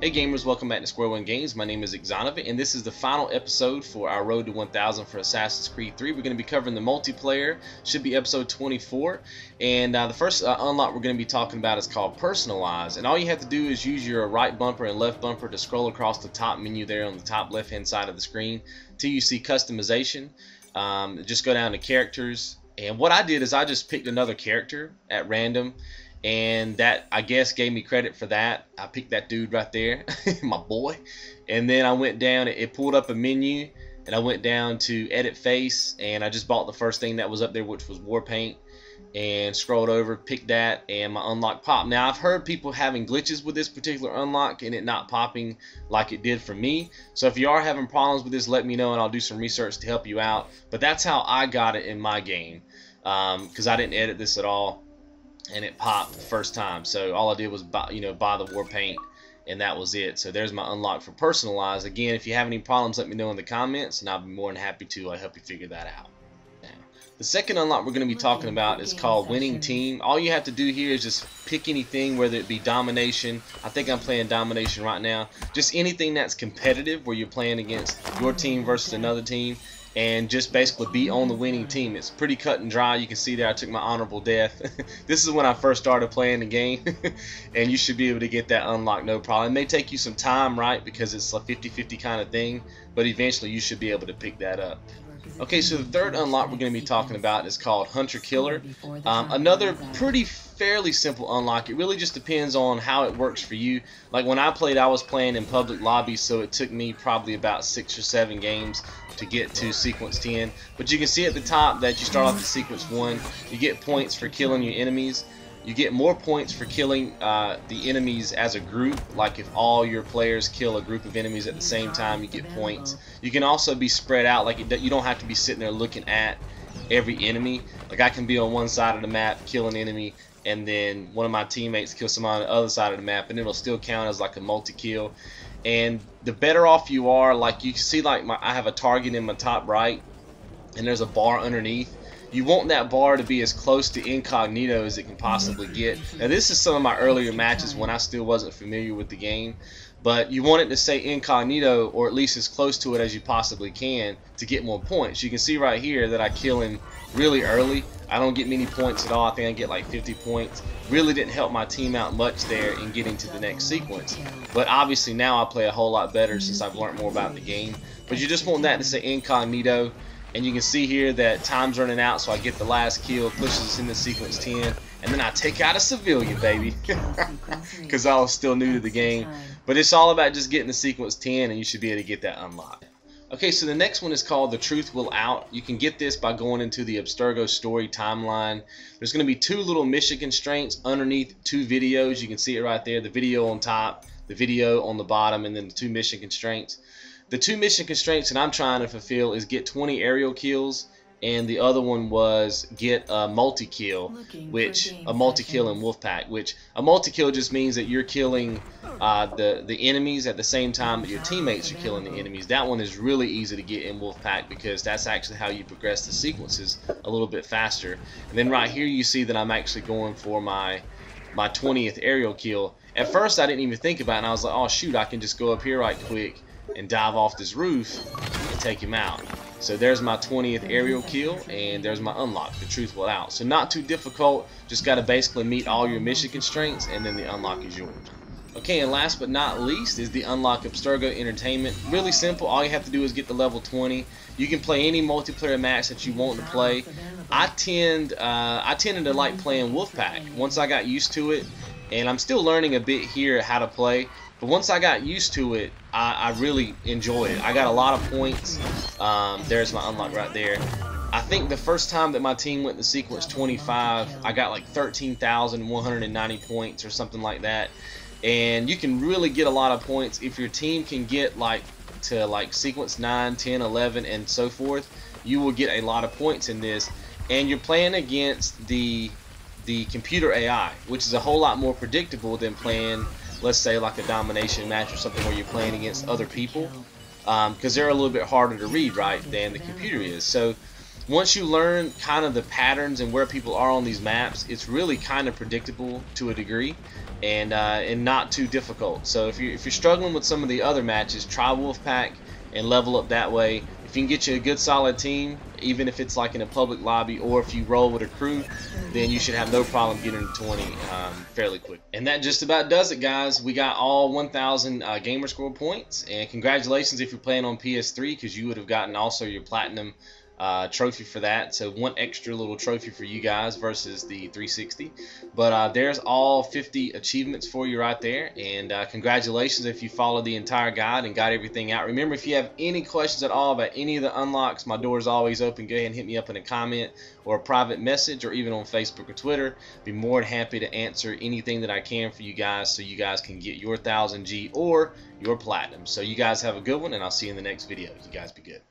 Hey gamers, welcome back to Square One Games. My name is XONEVANT, and this is the final episode for our Road to 1000 for Assassin's Creed 3. We're going to be covering the multiplayer, should be episode 24, and the first unlock we're going to be talking about is called Personalized, and all you have to do is use your right bumper and left bumper to scroll across the top menu there on the top left hand side of the screen till you see customization. Just go down to characters, and what I did is I just picked another character at random, and that, I guess, gave me credit for that. I picked that dude right there, my boy. And then I went down, it pulled up a menu, and I went down to edit face, and I just bought the first thing that was up there, which was war paint, and scrolled over, picked that, and my unlock popped. Now, I've heard people having glitches with this particular unlock and it not popping like it did for me. So if you are having problems with this, let me know and I'll do some research to help you out. But that's how I got it in my game, because I didn't edit this at all. And it popped the first time, so all I did was buy the war paint, and that was it. So there's my unlock for Personalized. Again, if you have any problems, let me know in the comments, and I'll be more than happy to help you figure that out. Now, the second unlock we're going to be talking about is called Winning Team. All you have to do here is just pick anything, whether it be domination. I think I'm playing domination right now. Just anything that's competitive, where you're playing against your team versus another team, and just basically be on the winning team. It's pretty cut and dry. You can see there I took my honorable death. This is when I first started playing the game, and you should be able to get that unlock no problem. It may take you some time, right, because it's a 50-50 kind of thing, but eventually you should be able to pick that up. Okay, so the third unlock we're going to be talking about is called Hunter-Killer. Another fairly simple unlock. It really just depends on how it works for you. Like when I played, I was playing in public lobbies, so it took me probably about 6 or 7 games to get to sequence 10. But you can see at the top that you start off with sequence 1. You get points for killing your enemies. You get more points for killing the enemies as a group. Like if all your players kill a group of enemies at the same time, you get points. You can also be spread out. Like you don't have to be sitting there looking at every enemy. Like I can be on one side of the map, kill an enemy, and then one of my teammates kills someone on the other side of the map, and it'll still count as like a multi-kill. And the better off you are, like you can see, like I have a target in my top right, and there's a bar underneath. You want that bar to be as close to incognito as it can possibly get. Now this is some of my earlier matches when I still wasn't familiar with the game, but you want it to say incognito, or at least as close to it as you possibly can, to get more points. You can see right here that I kill him really early. I don't get many points at all. I think I get like 50 points. Really didn't help my team out much there in getting to the next sequence. But obviously now I play a whole lot better since I've learned more about the game. But you just want that to say incognito. And you can see here that time's running out, so I get the last kill, pushes us into sequence 10, and then I take out a civilian, baby, because I was still new to the game. But it's all about just getting the sequence 10, and you should be able to get that unlocked. Okay, so the next one is called The Truth Will Out. You can get this by going into the Abstergo story timeline. There's going to be 2 little mission constraints underneath 2 videos. You can see it right there, the video on top, the video on the bottom, and then the 2 mission constraints. The 2 mission constraints that I'm trying to fulfill is get 20 aerial kills, and the other one was get a multi-kill, which a multi-kill in Wolfpack, which a multi-kill just means that you're killing the enemies at the same time that your teammates are killing the enemies. That one is really easy to get in Wolfpack because that's actually how you progress the sequences a little bit faster. And then right here you see that I'm actually going for my 20th aerial kill. At first I didn't even think about it, and I was like, oh shoot, I can just go up here right quick and dive off this roof and take him out. So there's my 20th aerial kill, and there's my unlock, The Truth Will Out. So not too difficult, just got to basically meet all your mission constraints, and then the unlock is yours. Okay, and last but not least is the unlock Abstergo Entertainment. Really simple. All you have to do is get to level 20. You can play any multiplayer match that you want to play. I tended to like playing Wolfpack once I got used to it, and I'm still learning a bit here how to play. But once I got used to it, I really enjoy it. I got a lot of points. There's my unlock right there. I think the first time that my team went to sequence 25, I got like 13,190 points or something like that. And you can really get a lot of points if your team can get like to like sequence 9, 10, 11, and so forth. You will get a lot of points in this. And you're playing against the computer AI, which is a whole lot more predictable than playing, let's say, like a domination match or something where you're playing against other people, because they're a little bit harder to read, right, than the computer is. So once you learn kind of the patterns and where people are on these maps, it's really kind of predictable to a degree, and not too difficult. So if you're struggling with some of the other matches, try Wolfpack and level up that way. If you can get you a good solid team, even if it's like in a public lobby or if you roll with a crew, then you should have no problem getting to 20 fairly quick. And that just about does it, guys. We got all 1,000 gamer score points, and congratulations if you're playing on PS3, because you would have gotten also your platinum trophy for that. So one extra little trophy for you guys versus the 360. But there's all 50 achievements for you right there, and congratulations if you followed the entire guide and got everything out. Remember, if you have any questions at all about any of the unlocks, my door is always open. Go ahead and hit me up in a comment or a private message, or even on Facebook or Twitter. Be more than happy to answer anything that I can for you guys, so you guys can get your 1000G or your platinum. So you guys have a good one, and I'll see you in the next video. You guys be good.